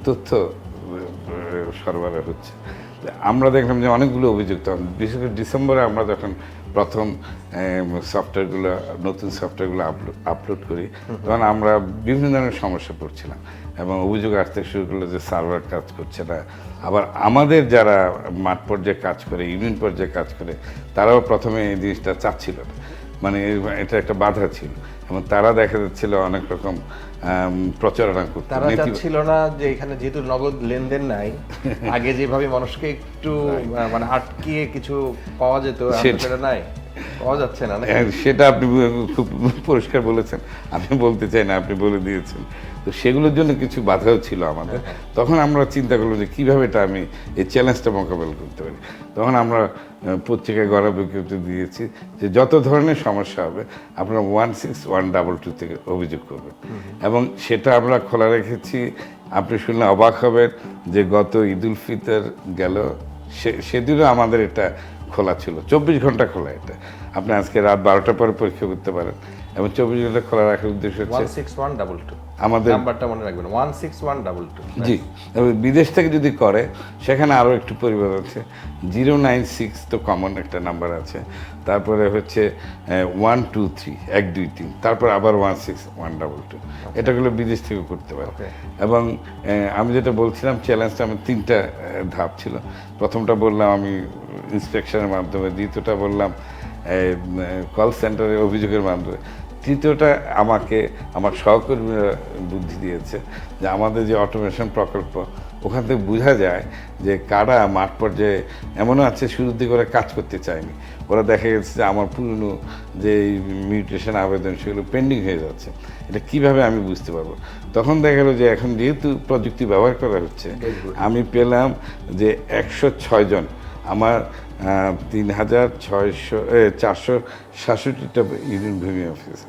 তথ্য সরবরাহ হচ্ছে। আমরা দেখলাম যে অনেকগুলো অভিযোগ, বিশেষ করে ডিসেম্বরে আমরা যখন প্রথম সফটওয়্যারগুলো, নতুন সফটওয়্যারগুলো আপলোড করি, তখন আমরা বিভিন্ন ধরনের সমস্যা পড়ছিলাম এবং অভিযোগ আসতে শুরু করলো যে সার্ভার কাজ করছে না। আবার আমাদের যারা মাঠ পর্যায়ে কাজ করে, ইউনিয়ন পর্যায়ে কাজ করে, তারাও প্রথমে এই জিনিসটা চাচ্ছিল না, মানে এটা একটা বাধা ছিল এবং তারা দেখা যাচ্ছিল অনেক রকম প্রচারণা করতে। তারা চাচ্ছিল না যে এখানে যেহেতু নগদ লেনদেন নাই, আগে যেভাবে মানুষকে একটু মানে আটকিয়ে কিছু পাওয়া যেত, সেটা নাই, পাওয়া যাচ্ছে না। সেটা আপনি খুব পরিষ্কার বলেছেন, আমি বলতে চাই না, আপনি বলে দিয়েছেন। তো সেগুলোর জন্য কিছু বাধাও ছিল আমাদের। তখন আমরা চিন্তা করলাম যে কীভাবে এটা আমি এই চ্যালেঞ্জটা মোকাবেলা করতে পারি। তখন আমরা পত্রিকায় গড়া বিজ্ঞপ্তি দিয়েছি যে যত ধরনের সমস্যা হবে আপনারা 16122 থেকে অভিযোগ করবেন এবং সেটা আমরা খোলা রেখেছি। আপনি শুনলে অবাক হবেন যে গত ঈদুল ফিতর গেল, সেদিনও আমাদের এটা খোলা ছিল, 24 ঘন্টা খোলা। এটা আপনি আজকে রাত 12টার পরে পরীক্ষা করতে পারেন এবং 24 ঘন্টা খোলা রাখার উদ্দেশ্য হচ্ছে 16122 আমাদের নাম্বারটা মনে রাখবেন, 16122। জি, তবে বিদেশ থেকে যদি করে সেখানে আরও একটু পরিবার আছে। 096 তো কমন একটা নাম্বার আছে, তারপরে হচ্ছে 123 123, তারপর আবার 16122। এটাগুলো বিদেশ থেকে করতে পারে। এবং আমি যেটা বলছিলাম চ্যালেঞ্জটা আমার 3টা ধাপ ছিল। প্রথমটা বললাম আমি ইন্সপেকশনের মাধ্যমে, দ্বিতীয়টা বললাম কল সেন্টারে অভিযোগের মাধ্যমে। তৃতীয়টা আমাকে আমার সহকর্মীরা বুদ্ধি দিয়েছে যে আমাদের যে অটোমেশন প্রকল্প, ওখান থেকে বোঝা যায় যে কারা মাঠ পর্যায়ে এমনও আছে শুরুর দিকে ওরা কাজ করতে চায়নি, ওরা দেখা গেছে যে আমার পুরনো যে মিউটেশন আবেদন সেগুলো পেন্ডিং হয়ে যাচ্ছে। এটা কিভাবে আমি বুঝতে পারবো? তখন দেখা গেলো যে এখন যেহেতু প্রযুক্তি ব্যবহার করা হচ্ছে, আমি পেলাম যে 106 জন আমার 3,467টা ইউনিয়ন ভূমি অফিস,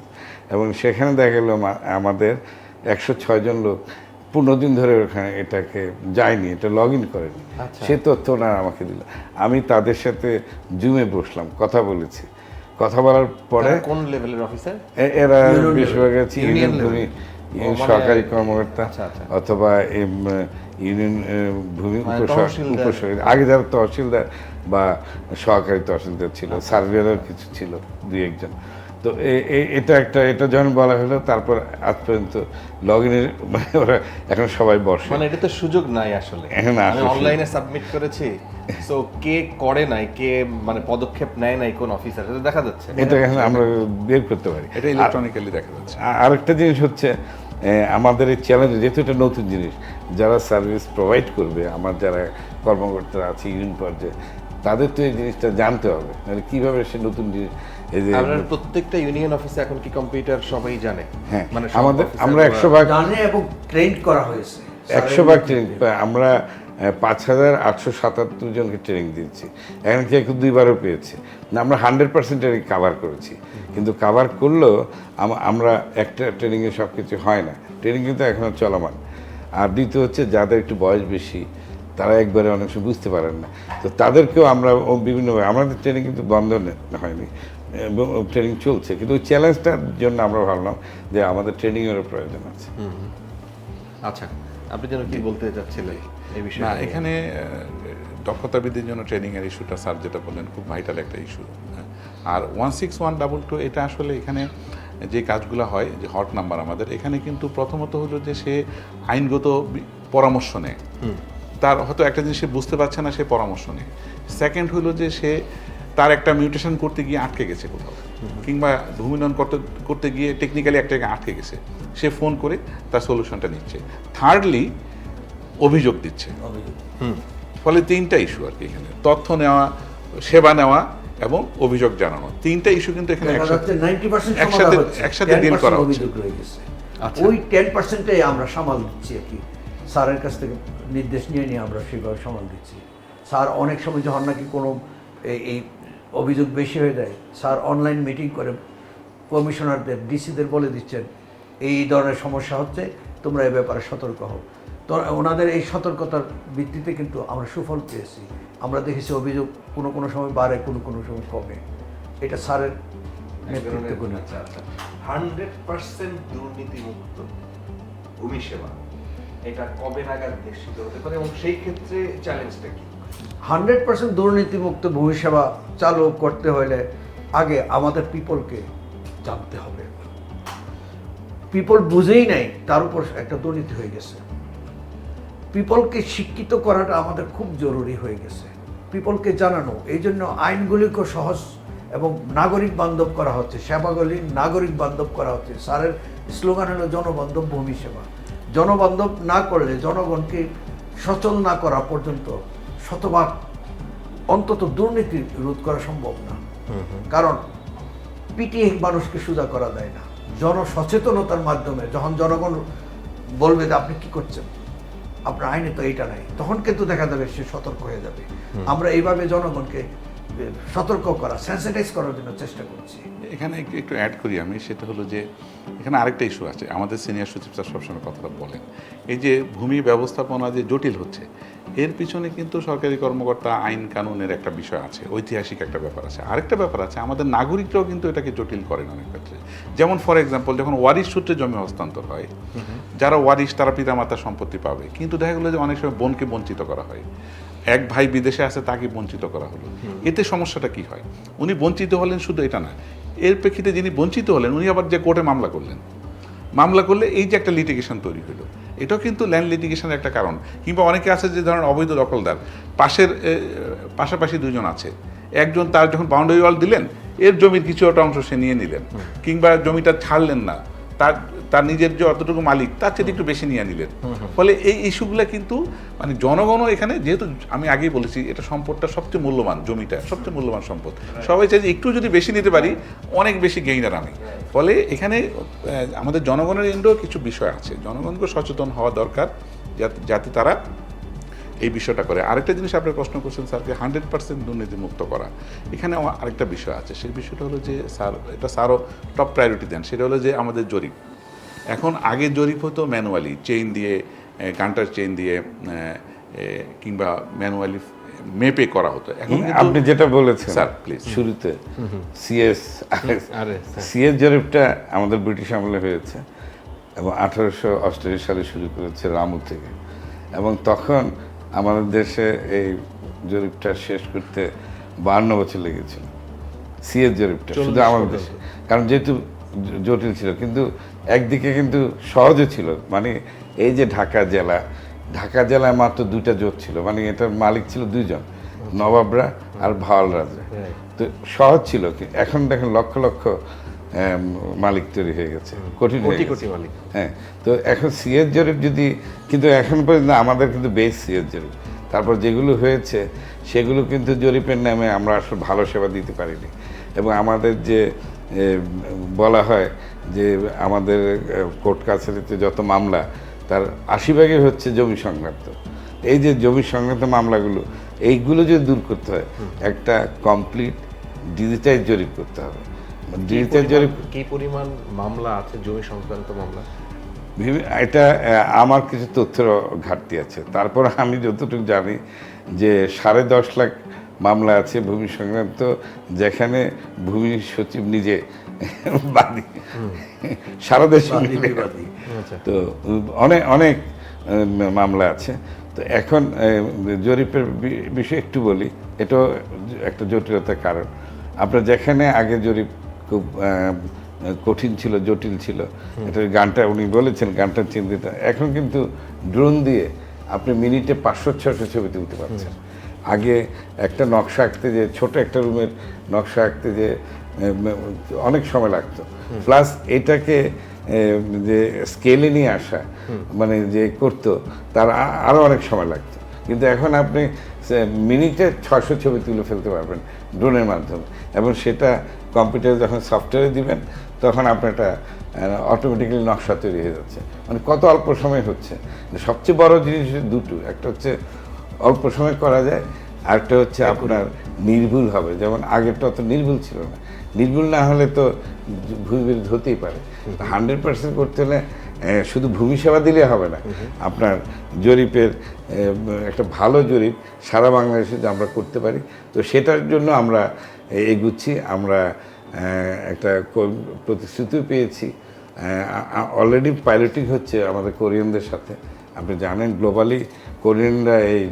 এবং সেখানে দেখা গেলো আমাদের 106 জন লোক 15 দিন ধরে ওখানে এটাকে যায়নি, এটা লগ ইন করেনি। সে তথ্য ওনারা আমাকে দিল, আমি তাদের সাথে জুমে বসলাম, কথা বলেছি। কথা বলার পরে কোন লেভেলের অফিসার? এরা বেশিরভাগ আছে ইউনিয়ন ভূমি সরকারি কর্মকর্তা অথবা ইউনিয়ন ভূমি উপসহকারী, আগে যারা তহসিলদার বা সহকারী তহসিলদার ছিল, সার্ভেয়ারও কিছু ছিল 2-1 জন। তো এটা যখন বলা হলো, তারপর আজ পর্যন্ত লগ ইনের মানে ওরা এখন সবাই বসে, মানে এটা তো সুযোগ নাই আসলে। আমি অনলাইনে সাবমিট করেছি, সো কে করে নাই, কে মানে পদক্ষেপ নেয় নাই কোন অফিসার, এটা দেখা যাচ্ছে। এটা এখন আমরা বের করতে পারি, এটা ইলেকট্রনিক্যালি দেখা যাচ্ছে। আরেকটা জিনিস হচ্ছে আমাদের এই চ্যালেঞ্জ, যেহেতু এটা নতুন জিনিস, যারা সার্ভিস প্রোভাইড করবে, আমার যারা কর্মকর্তারা আছে ইউনিয়ন পর্যায়ে, তাদের তো এই জিনিসটা জানতে হবে, মানে কীভাবে সে নতুন জিনিস। এই যে আপনার প্রত্যেকটা ইউনিয়ন অফিসে এখন কি কম্পিউটার সবাই জানে? হ্যাঁ, মানে আমরা 100 ভাগ জানে এবং ট্রেন করা হয়েছে। 100 ভাগ ট্রেনিং, আমরা 5,877 জনকে ট্রেনিং দিয়েছি, এখন কেউ 2বারও পেয়েছে না। আমরা 100% ট্রেনিং কাভার করেছি, কিন্তু কাভার করলেও আমরা একটা ট্রেনিংয়ে সব কিছু হয় না, ট্রেনিং কিন্তু এখনও চলমান। আর দ্বিতীয় হচ্ছে যাদের একটু বয়স বেশি, তারা একবারে অনেক সময় বুঝতে পারেন না, তো তাদেরকেও আমরা বিভিন্নভাবে, আমাদের ট্রেনিং কিন্তু বন্ধ হয়নি, ট্রেনিং চলছে, কিন্তু ওই চ্যালেঞ্জটার জন্য আমরা ভাবলাম যে আমাদের ট্রেনিংয়েরও প্রয়োজন আছে। আচ্ছা, আপনি যেন কি বলতে চাচ্ছিলেন এই বিষয়ে? না, এখানে দক্ষতা বৃদ্ধির জন্য ট্রেনিংয়ের ইস্যুটা স্যার যেটা বললেন খুব ভাইটাল একটা ইস্যু। আর 16122 এটা আসলে এখানে যে কাজগুলো হয়, যে হট নাম্বার আমাদের এখানে, কিন্তু প্রথমত হলো যে সে আইনগত পরামর্শ নেয়, তার হয়তো একটা জিনিস সে বুঝতে পারছে না, সে পরামর্শ নেয়। সেকেন্ড হলো যে সে তার একটা মিউটেশন করতে গিয়ে আটকে গেছে কোথাও, কিংবা ভূমিনয়ন করতে গিয়ে টেকনিক্যালি একটা জায়গায় আটকে গেছে, সে ফোন করে তার সলিউশনটা নিচ্ছে। থার্ডলি অভিযোগ দিচ্ছে। ফলে 3টা ইস্যু আর কি এখানে, তথ্য নেওয়া, সেবা নেওয়া এবং অভিযোগ জানানো, 3টা ইস্যু কিন্তু এখানে একসাথে ডিল করা হচ্ছে। ওই 10%-টাই আমরা সামাল দিচ্ছি আর কি, স্যারের কাছ থেকে নির্দেশ নিয়ে আমরা সেভাবে সামাল দিচ্ছি। স্যার অনেক সময় যখন নাকি কোনো এই অভিযোগ বেশি হয়ে যায়, স্যার অনলাইন মিটিং করে কমিশনারদের, ডিসিদের বলে দিচ্ছেন এই ধরনের সমস্যা হচ্ছে, তোমরা এই ব্যাপারে সতর্ক হও। তো ওনাদের এই সতর্কতার ভিত্তিতে কিন্তু আমরা সুফল পেয়েছি। আমরা দেখেছি অভিযোগ কোনো সময় বাড়ে, কোনো সময় কমে। এটা স্যারের নেতৃত্ব। 100% দুর্নীতিমুক্ত ভূমি সেবা, এটা কবে নাগাদ নিশ্চিত হতে পারে, এবং সেই ক্ষেত্রে চ্যালেঞ্জটা কি? 100% দুর্নীতিমুক্ত ভূমি সেবা চালু করতে হলে আগে আমাদের পিপলকে জানতে হবে। পিপল বুঝেই নাই, তার উপর একটা দুর্নীতি হয়ে গেছে। পিপলকে শিক্ষিত করাটা আমাদের খুব জরুরি হয়ে গেছে, পিপলকে জানানো। এই জন্য আইনগুলিকে সহজ এবং নাগরিক বান্ধব করা হচ্ছে, সেবাগুলি নাগরিক বান্ধব করা হচ্ছে। স্যারের স্লোগান হলো জনবান্ধব ভূমি সেবা। জনবান্ধব না করলে, জনগণকে সচল না করা পর্যন্ত শতভাগ অন্তত দুর্নীতি রোধ করা সম্ভব না। কারণ পিটিয়ে মানুষকে সোজা করা যায় না। জনসচেতনতার মাধ্যমে যখন জনগণ বলবে যে আপনি কি করছেন, আপনার আইনে তো এইটা নাই, তখন কিন্তু দেখা যাবে সে সতর্ক হয়ে যাবে। আমরা এইভাবে জনগণকে সতর্ক করা, সেন্সিটাইজ করার জন্য চেষ্টা করছি। এখানে একটু অ্যাড করি আমি, সেটা হলো যে এখানে আরেকটা ইস্যু আছে, আমাদের সিনিয়র সচিব স্যার সবসময় কথাটা বলেন, এই যে ভূমি ব্যবস্থাপনা যে জটিল হচ্ছে, এর পিছনে কিন্তু সরকারি কর্মকর্তা, আইন কানুনের একটা বিষয় আছে, ঐতিহাসিক একটা ব্যাপার আছে। আরেকটা ব্যাপার আছে, আমাদের নাগরিকরাও কিন্তু এটাকে জটিল করেন অনেক ক্ষেত্রে। যেমন ফর এক্সাম্পল, যখন ওয়ারিশ সূত্রে জমি হস্তান্তর হয়, যারা ওয়ারিশ তারা পিতামাতার সম্পত্তি পাবে, কিন্তু দেখা গেলো যে অনেক সময় বোনকে বঞ্চিত করা হয়, এক ভাই বিদেশে আছে তাকে বঞ্চিত করা হলো। এতে সমস্যাটা কি হয়? উনি বঞ্চিত হলেন, শুধু এটা না, এর প্রেক্ষিতে যিনি বঞ্চিত হলেন উনি আবার যে কোর্টে মামলা করলেন, মামলা করলে এই যে একটা লিটিগেশন তৈরি হলো, এটাও কিন্তু ল্যান্ড লিটিগেশনের একটা কারণ। কিংবা অনেকে আছে যে ধরেন অবৈধ দখলদার, পাশাপাশি 2জন আছে, একজন তার যখন বাউন্ডারি ওয়াল দিলেন, এর জমির কিছু একটা অংশ সে নিয়ে নিলেন, কিংবা জমিটা ছাড়লেন না, তার তার নিজের যে অতটুকু মালিক তার চেয়ে একটু বেশি নিয়ে নিলেন। ফলে এই ইস্যুগুলো কিন্তু মানে জনগণও এখানে, যেহেতু আমি আগেই বলেছি এটা সম্পদটা সবচেয়ে মূল্যবান, জমিটা সবচেয়ে মূল্যবান সম্পদ, সবাই চাই যে একটু যদি বেশি নিতে পারি অনেক বেশি গেইনার আমি। ফলে এখানে আমাদের জনগণের এন্ডেও কিছু বিষয় আছে, জনগণকে সচেতন হওয়া দরকার যাতে তারা এই বিষয়টা করে। আরেকটা জিনিস আপনার প্রশ্ন করছেন স্যারকে 100% দুর্নীতি মুক্ত করা, এখানে আরেকটা বিষয় আছে, সেই বিষয়টা হলো যে স্যার, এটা স্যারও টপ প্রায়োরিটি দেন, সেটা হলো যে আমাদের জরিপ। এখন আগে জরিপ হতো ম্যানুয়ালি, চেইন দিয়ে, গান্টার চেইন দিয়ে, কিংবা ম্যানুয়ালি মেপে করা হতো। এখন আপনি যেটা বলেছেন স্যার প্লিজ শুরুতে সিএস সিএস জরিপটা আমাদের ব্রিটিশ আমলে হয়েছে এবং 1888 সালে শুরু করেছে রামু থেকে, এবং তখন আমাদের দেশে এই জরিপটা শেষ করতে 52 বছর লেগেছিল সিএস জরিপটা, শুধু আমাদের দেশে। কারণ যেহেতু জটিল ছিল, কিন্তু একদিকে কিন্তু সহজে ছিল। মানে এই যে ঢাকা জেলায় মাত্র 2টা জোট ছিল, মানে এটার মালিক ছিল 2জন, নবাবরা আর ভাওয়াল রাজা। তো সহজ ছিল। এখন দেখেন লক্ষ লক্ষ মালিক তৈরি হয়ে গেছে, কঠিন হয়ে গেছে। হ্যাঁ, তো এখন সিএস জরিপ যদি, কিন্তু এখন পর্যন্ত আমাদের কিন্তু বেশ সিএস জরিপ, তারপর যেগুলো হয়েছে সেগুলো কিন্তু জরিপের নামে আমরা আসলে ভালো সেবা দিতে পারিনি। এবং আমাদের যে বলা হয় যে আমাদের কোর্ট কাছারিতে যত মামলা, তার 80% হচ্ছে জমি সংক্রান্ত। এই যে জমি সংক্রান্ত মামলাগুলো, এইগুলো যদি দূর করতে হয়, একটা কমপ্লিট ডিজিটাইজ জরিপ করতে হবে। ডিজিটাল জরিপ কি পরিমাণ মামলা আছে জমি সংক্রান্ত মামলা? এটা আমার কিছু তথ্যের ঘাটতি আছে, তারপর আমি যতটুকু জানি যে 10.5 লাখ মামলা আছে ভূমি সংক্রান্ত, যেখানে ভূমি সচিব নিজে বাদী, সারা দেশে তো অনেক অনেক মামলা আছে। তো এখন জরিপের বিষয়ে একটু বলি, এটাও একটা জটিলতার কারণ। আপনার যেখানে আগে জরিপ খুব কঠিন ছিল, জটিল ছিল, এটার গানটা উনি বলেছেন, গানটার চিন্তিতা, এখন কিন্তু ড্রোন দিয়ে আপনি মিনিটে 500-600 ছবি তুলতে পারছেন। আগে একটা নকশা আঁকতে, যে ছোট একটা রুমের নকশা আঁকতে যে অনেক সময় লাগতো, প্লাস এটাকে যে স্কেলে নিয়ে আসা, মানে যে করতো, তার আরও অনেক সময় লাগতো। কিন্তু এখন আপনি মিনিটে 600 ছবি তুলে ফেলতে পারবেন ড্রোনের মাধ্যমে, এবং সেটা কম্পিউটারে যখন সফটওয়্যারে দিবেন তখন আপনার একটা অটোমেটিক্যালি নকশা তৈরি হয়ে যাচ্ছে। মানে কত অল্প সময় হচ্ছে। সবচেয়ে বড় জিনিস দুটো, একটা হচ্ছে অল্প সময় করা যায়, আরেকটা হচ্ছে আপনার নির্ভুল হবে। যেমন আগেরটা অত নির্ভুল ছিল না, নির্ভুল না হলে তো ভূমিবিরোধ হতেই পারে। 100% করতে হলে শুধু ভূমি সেবা দিলে হবে না, আপনার জরিপের একটা ভালো জরিপ সারা বাংলাদেশে যে আমরা করতে পারি, তো সেটার জন্য আমরা এগুচ্ছি। আমরা একটা প্রতিশ্রুতিও পেয়েছি, অলরেডি পাইলটিং হচ্ছে আমাদের কোরিয়ানদের সাথে। আপনি জানেন গ্লোবালি কোরিয়ানরা এই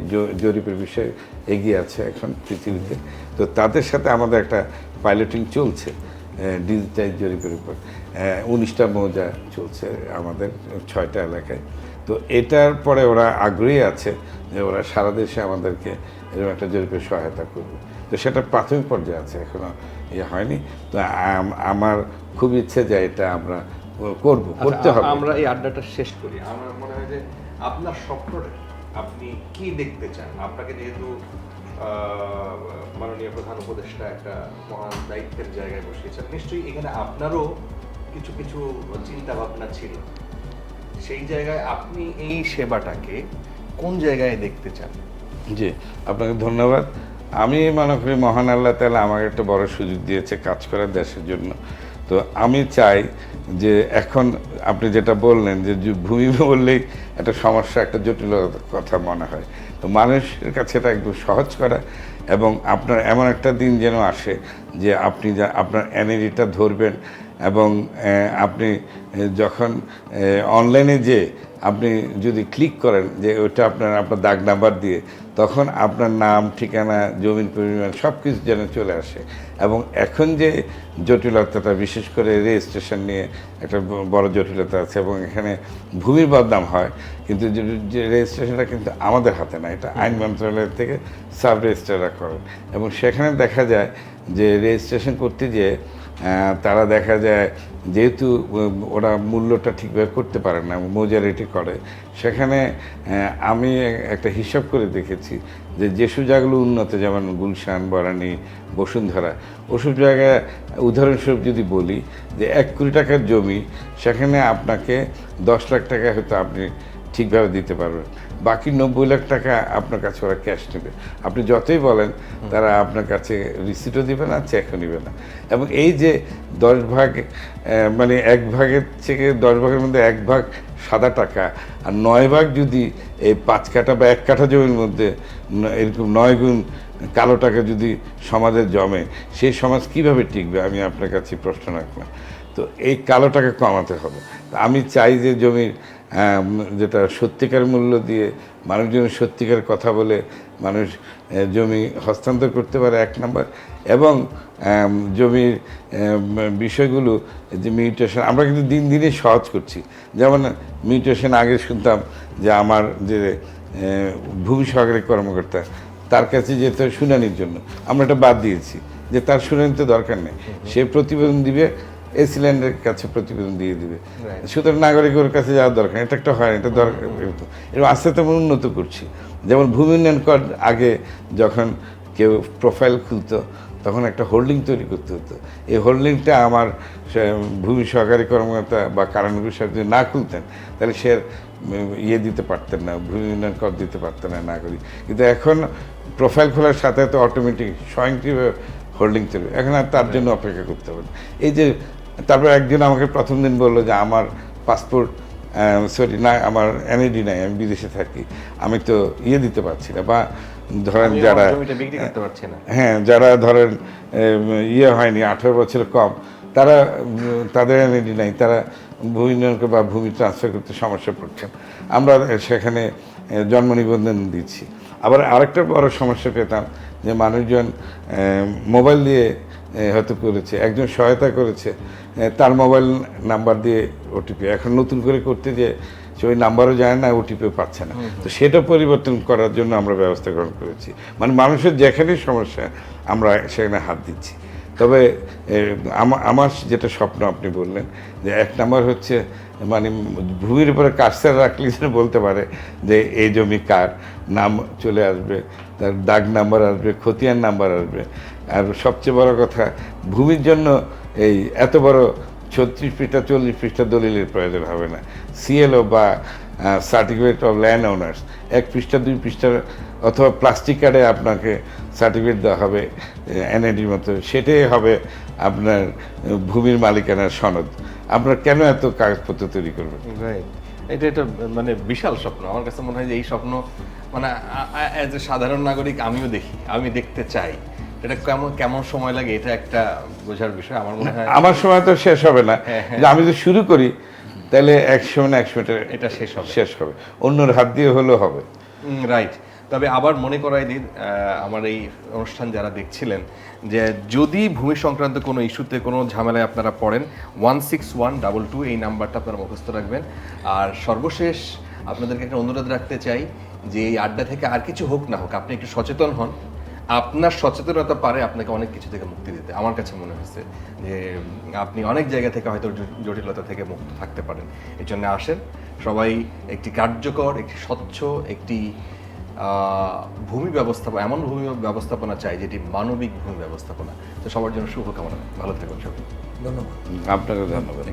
জরিপের বিষয়ে এগিয়ে আছে এখন পৃথিবীতে। তো তাদের সাথে আমাদের একটা পাইলটিং চলছে ডিজিটাইজ জরিপের উপর। 19টা মৌজা চলছে আমাদের 6টা এলাকায়। তো এটার পরে ওরা আগ্রহী আছে যে ওরা সারা দেশে আমাদেরকে এরকম একটা জরিপের সহায়তা করবে। তো সেটা প্রাথমিক পর্যায়ে আছে, এখনো ইয়ে হয়নি। তো আমার খুব ইচ্ছে যে এটা আমরা করতে হবে। আমরা এই আড্ডাটা শেষ করি। আমার মনে হয় যে আপনার স্বপ্নটা, আপনি কি দেখতে চান? আপনাকে যেহেতু মাননীয় প্রধান উপদেষ্টা একটা মহান দায়িত্বের জায়গায় বসিয়েছেন, নিশ্চয়ই এখানে আপনারও কিছু কিছু চিন্তা ভাবনা ছিল। সেই জায়গায় আপনি এই সেবাটাকে কোন জায়গায় দেখতে চান? জি, আপনাকে ধন্যবাদ। আমি মনে করি মহান আল্লাহ তাআলা আমাকে একটা বড় সুযোগ দিয়েছে কাজ করার দেশের জন্য। তো আমি চাই যে এখন আপনি যেটা বললেন যে ভূমি বললেই একটা সমস্যা, একটা জটিলতার কথা মনে হয়, তো মানুষের কাছে এটা একদম সহজ করা, এবং আপনার এমন একটা দিন যেন আসে যে আপনি আপনার এনার্জিটা ধরবেন এবং আপনি যখন অনলাইনে যে আপনি যদি ক্লিক করেন যে ওটা আপনার দাগ নাম্বার দিয়ে, তখন আপনার নাম, ঠিকানা, জমির পরিমাণ সব কিছু যেন চলে আসে। এবং এখন যে জটিলতাটা, বিশেষ করে রেজিস্ট্রেশন নিয়ে একটা বড় জটিলতা আছে, এবং এখানে ভূমির বদনাম হয়, কিন্তু যে রেজিস্ট্রেশনটা কিন্তু আমাদের হাতে না, এটা আইন মন্ত্রণালয় থেকে সাব রেজিস্ট্রাররা করেন। এবং সেখানে দেখা যায় যে রেজিস্ট্রেশন করতে যেয়ে তারা দেখা যায় যেহেতু ওরা মূল্যটা ঠিকভাবে করতে পারে না, মোজারিটি করে, সেখানে আমি একটা হিসাব করে দেখেছি যে যেসব জায়গাগুলো উন্নত, যেমন গুলশান, বরানী, বসুন্ধরা, ওসব জায়গায় উদাহরণস্বরূপ যদি বলি যে 1 কোটি টাকার জমি, সেখানে আপনাকে 10 লাখ টাকা হয়তো আপনি ঠিকভাবে দিতে পারবেন, বাকি 90 লাখ টাকা আপনার কাছে ওরা ক্যাশ নেবে। আপনি যতই বলেন তারা আপনার কাছে রিসিটও দেবে না, চেকও নেবে না। এবং এই যে 10 ভাগ, মানে 1 ভাগের থেকে 10 ভাগের মধ্যে 1 ভাগ সাদা টাকা, আর 9 ভাগ যদি এই 5 কাঠা বা 1 কাঠা জমির মধ্যে এরকম 9 গুণ কালো টাকা যদি সমাজে জমে, সেই সমাজ কিভাবে টিকবে? আমি আপনার কাছে প্রশ্ন রাখলাম। তো এই কালো টাকা কমাতে হবে। আমি চাই যে জমির যেটা সত্যিকার মূল্য দিয়ে মানুষজন সত্যিকার কথা বলে মানুষ জমি হস্তান্তর করতে পারে, 1 নাম্বার। এবং জমির বিষয়গুলো, যে মিউটেশন আমরা কিন্তু দিন দিনই সহজ করছি। যেমন মিউটেশন আগে শুনতাম যে আমার যে ভূমি সহকারী কর্মকর্তা, তার কাছে যেতে শুনানির জন্য, আমরা এটা বাদ দিয়েছি যে তার শুনানি তো দরকার নেই, সে প্রতিবেদন দিবে, এসিল্যান্ডের কাছে প্রতিবেদন দিয়ে দিবে, সুতরাং নাগরিকের কাছে যাওয়ার দরকার, এটা একটা হয়, এটা দরকার। এরকম আস্তে আস্তে আমরা উন্নত করছি। যেমন ভূমি উন্নয়ন কর আগে যখন কেউ প্রোফাইল খুলতো, তখন একটা হোল্ডিং তৈরি করতে হতো। এই হোল্ডিংটা আমার ভূমি সহকারী কর্মকর্তা বা কারণগুলোর সাথে যদি না খুলতেন, তাহলে সে দিতে পারতেন না, ভূমি উন্নয়ন কর দিতে পারতেন না নাগরিক। কিন্তু এখন প্রোফাইল খোলার সাথে সাথে অটোমেটিক স্বয়ংক্রিয়ভাবে হোল্ডিং তৈরি, এখন আর তার জন্য অপেক্ষা করতে হবে না। এই যে তারপর একজন আমাকে প্রথম দিন বললো যে আমার পাসপোর্ট না, আমার এনআইডি নাই, আমি বিদেশে থাকি, আমি তো দিতে পারছি না। বা ধরেন যারা হ্যাঁ, যারা ধরেন হয়নি, 18 বছর কম, তারা তাদের এনআইডি নাই, তারা ভূমি উন্নয়ন বা ভূমি ট্রান্সফার করতে সমস্যা পড়ছেন। আমরা সেখানে জন্ম নিবন্ধন দিচ্ছি। আবার আরেকটা বড় সমস্যা পেতাম যে মানুষজন মোবাইল দিয়ে হয়তো করেছে, একজন সহায়তা করেছে, তার মোবাইল নাম্বার দিয়ে ওটিপি, এখন নতুন করে করতে যে সে ওই নাম্বারও যায় না, ওটিপিও পাচ্ছে না। তো সেটা পরিবর্তন করার জন্য আমরা ব্যবস্থা গ্রহণ করেছি। মানে মানুষের যেখানেই সমস্যা আমরা সেখানে হাত দিচ্ছি। তবে আমার যেটা স্বপ্ন আপনি বললেন যে 1 নাম্বার হচ্ছে, মানে ভূমির উপরে কার্সার রাখলে যেন বলতে পারে যে এই জমি কার, নাম চলে আসবে, তার দাগ নাম্বার আসবে, খতিয়ান নাম্বার আসবে। আর সবচেয়ে বড় কথা, ভূমির জন্য এই এত বড় 36 পৃষ্ঠা 40 পৃষ্ঠা দলিলের প্রয়োজন হবে না। সিএলও বা সার্টিফিকেট অফ ল্যান্ড ওনার্স 1 পৃষ্ঠা 2 পৃষ্ঠার, অথবা প্লাস্টিক কার্ডে আপনাকে সার্টিফিকেট দেওয়া হবে এনআইডির মতো, সেটাই হবে আপনার ভূমির মালিকানার সনদ। আপনার কেন এত কাগজপত্র তৈরি করবেন? এটা মানে বিশাল স্বপ্ন। আমার কাছে মনে হয় যে এই স্বপ্ন মানে অ্যাজ এ সাধারণ নাগরিক আমিও দেখি, আমি দেখতে চাই। এটা কেমন সময় লাগে এটা একটা বোঝার বিষয়। আমার মনে হয় আমার সময় তো শেষ হবে না, যে আমি যদি শুরু করি তাহলে 100 না 100 মিটার এটা শেষ হবে, অন্যর হাত দিয়ে হলেও হবে। রাইট। তবে আবার মনে করাই দিন আমার এই অনুষ্ঠান যারা দেখছিলেন, যে যদি ভূমি সংক্রান্ত কোনো ইস্যুতে কোনো ঝামেলায় আপনারা পড়েন, 16122 এই নাম্বারটা আপনারা মুখস্থ রাখবেন। আর সর্বশেষ আপনাদেরকে একটা অনুরোধ রাখতে চাই যে এই আড্ডা থেকে আর কিছু হোক না হোক, আপনি একটু সচেতন হন। আপনার সচেতনতা পারে আপনাকে অনেক কিছু থেকে মুক্তি দিতে। আমার কাছে মনে হয়েছে যে আপনি অনেক জায়গা থেকে হয়তো জটিলতা থেকে মুক্ত থাকতে পারেন। এর জন্য আসেন সবাই, একটি কার্যকর, একটি স্বচ্ছ, একটি ভূমি ব্যবস্থাপনা, এমন ভূমি ব্যবস্থাপনা চাই যেটি মানবিক ভূমি ব্যবস্থাপনা। তো সবার জন্য শুভকামনা, ভালো থাকুন সবাই। ধন্যবাদ। আপনাকে ধন্যবাদ।